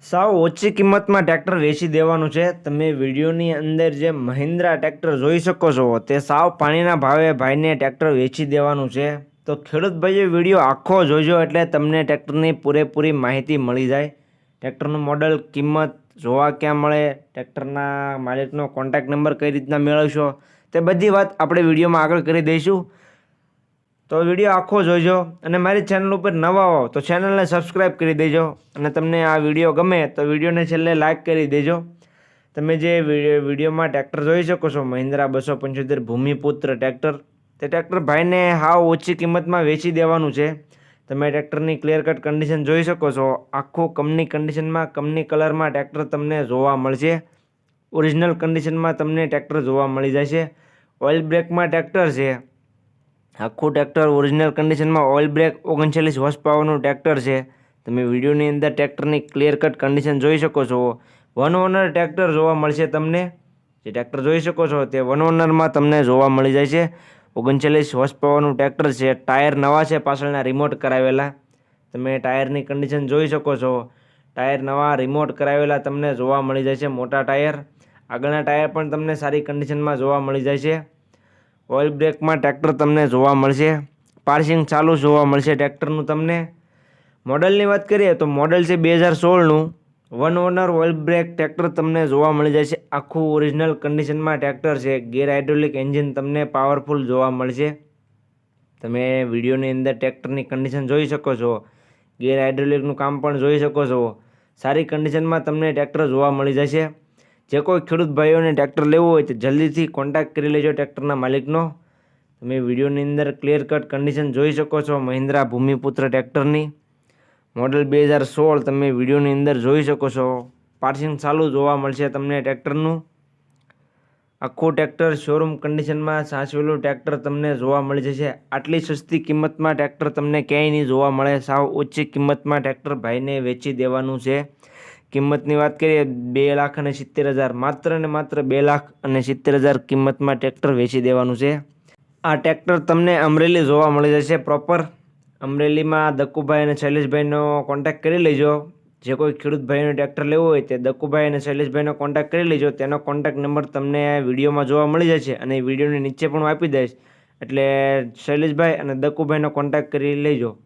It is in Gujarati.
સાવ ઓછી કિંમતમાં ટ્રેક્ટર વેચી દેવાનું છે। તમે વિડીયોની અંદર જે મહિન્દ્રા ટ્રેક્ટર જોઈ શકો છો તે સાવ પાણીના ભાવે ભાઈને ટ્રેક્ટર વેચી દેવાનું છે। તો ખેડૂત ભાઈઓ વિડીયો આખો જોજો એટલે તમને ટ્રેક્ટરની પૂરેપૂરી માહિતી મળી જાય। ટ્રેક્ટરનું મોડલ, કિંમત, જોવા ક્યાં મળે, ટ્રેક્ટરના માલિકનો કોન્ટેક્ટ નંબર કઈ રીતના મેળવશો તે બધી વાત આપણે વિડીયોમાં આગળ કરી દઈશું। તો વિડીયો આખો જોઈજો અને મારી ચેનલ ઉપર નવા હો તો ચેનલને સબસ્ક્રાઈબ કરી દેજો અને તમને આ વિડીયો ગમે તો વિડીયોને છેલ્લે લાઇક કરી દેજો। તમે જે વિડીયોમાં ટ્રેક્ટર જોઈ શકો છો મહિન્દ્રા 275 ભૂમિપુત્ર ટ્રેક્ટર, તે ટ્રેક્ટર ભાઈને હાવ ઓછી કિંમતમાં વેચી દેવાનું છે। તમે ટ્રેક્ટરની ક્લિયર કટ કન્ડિશન જોઈ શકો છો। આખું કંપની કન્ડિશનમાં, કંપની કલરમાં ટ્રેક્ટર તમને જોવા મળશે। ઓરિજિનલ કન્ડિશનમાં તમને ટ્રેક્ટર જોવા મળી જશે। ઓઇલ બ્રેકમાં ટ્રેક્ટર છે। આખું ટ્રેક્ટર ઓરિજિનલ કન્ડિશનમાં, ઓઇલ બ્રેક, 39 હોર્સ પાવરનું ટ્રેક્ટર છે। તમે વિડીયોની અંદર ટ્રેક્ટરની ક્લિયર કટ કન્ડિશન જોઈ શકો છો। વન ઓનર ટ્રેક્ટર જોવા મળશે તમને। જે ટ્રેક્ટર જોઈ શકો છો તે વન ઓનરમાં તમને જોવા મળી જાય છે। 39 હોર્સ પાવરનું ટ્રેક્ટર છે। ટાયર નવા છે, પાછળના રિમોટ કરાવેલા। તમે ટાયરની કન્ડિશન જોઈ શકો છો। ટાયર નવા, રિમોટ કરાવેલા તમને જોવા મળી જાય છે। મોટા ટાયર, આગળના ટાયર પણ તમને સારી કન્ડિશનમાં જોવા મળી જાય છે। ઓઇલ બ્રેકમાં ટ્રેક્ટર તમને જોવા મળશે। પાર્સિંગ ચાલુ જોવા મળશે ટ્રેક્ટરનું તમને। મોડલની વાત કરીએ તો મોડલ છે 2016નું। One owner oil brake tractor તમને જોવા મળી જાય છે। આખું ઓરિજિનલ કન્ડિશનમાં ટ્રેક્ટર છે। ગેર હાઇડ્રોલિક એન્જિન તમને પાવરફુલ જોવા મળશે। તમે વિડીયોની અંદર ટ્રેક્ટરની કન્ડિશન જોઈ શકો છો। ગેર હાઇડ્રોલિકનું કામ પણ જોઈ શકો છો। સારી કન્ડિશનમાં તમને ટ્રેક્ટર જોવા મળી જશે। જે કોઈ ખેડૂત ભાઈઓને ટ્રેક્ટર લેવું હોય તો જલ્દીથી કોન્ટેક્ટ કરી લેજો ટ્રેક્ટરના માલિકનો। તમે વિડીયોની અંદર ક્લિયર કટ કન્ડિશન જોઈ શકો છો મહિન્દ્રા ભૂમિપુત્ર ટ્રેક્ટરની। મોડલ 2016 તમે વિડીયોની અંદર જોઈ શકો છો। પાર્સિંગ ચાલુ જોવા મળશે તમને ટ્રેક્ટરનું। આખું ટ્રેક્ટર શોરૂમ કન્ડિશનમાં સાચવેલું ટ્રેક્ટર તમને જોવા મળી જશે। આટલી સસ્તી કિંમતમાં ટ્રેક્ટર તમને ક્યાંય નહીં જોવા મળે। સાવ ઓછી કિંમતમાં ટ્રેક્ટર ભાઈને વેચી દેવાનું છે। કિંમતની વાત કરીએ 2,70,000, માત્ર ને માત્ર 2,70,000 કિંમતમાં ટ્રેક્ટર વેચી દેવાનું છે। આ ટ્રેક્ટર તમને અમરેલી જોવા મળી જશે પ્રોપર। અમરેલીમાં દક્કુભાઈ અને શૈલેષભાઈનો કોન્ટેક્ટ કરી લેજો। જે કોઈ ખેડૂત ભાઈનો ટ્રેક્ટર લેવો હોય તે દક્કુભાઈ અને શૈલેષભાઈનો કોન્ટેક્ટ કરી લેજો। તેનો કોન્ટેક્ટ નંબર તમને વિડીયોમાં જોવા મળી જશે અને વિડીયોની નીચે પણ આપી દઈશ, એટલે શૈલેષભાઈ અને દક્કુભાઈનો કોન્ટેક્ટ કરી લેજો।